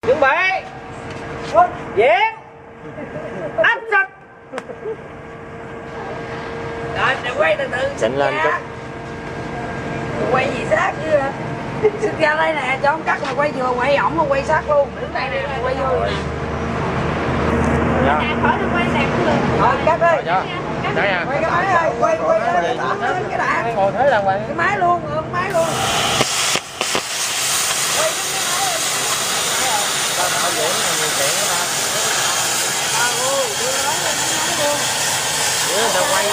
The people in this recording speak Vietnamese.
chuẩn bị diễn action. Rồi để quay từ từ chỉnh lên chút. Quay gì sát chứ hả? Xích ra đây nè, cho ông cắt mà quay vừa quay ổng mà quay sát luôn. Đứng đây nè, quay vô. Dạ. Khỏi được quay sạc luôn. Rồi cắt đi. Đây à. Quay cái máy ơi, quay lên cái đạn. Ngồi thế là quay. Cái máy luôn, cái máy luôn. Quay cái máy. Tao tạo diễn là nhiều chuyện đó ta. Đưa nó lên cái máy luôn. Đưa tao quay.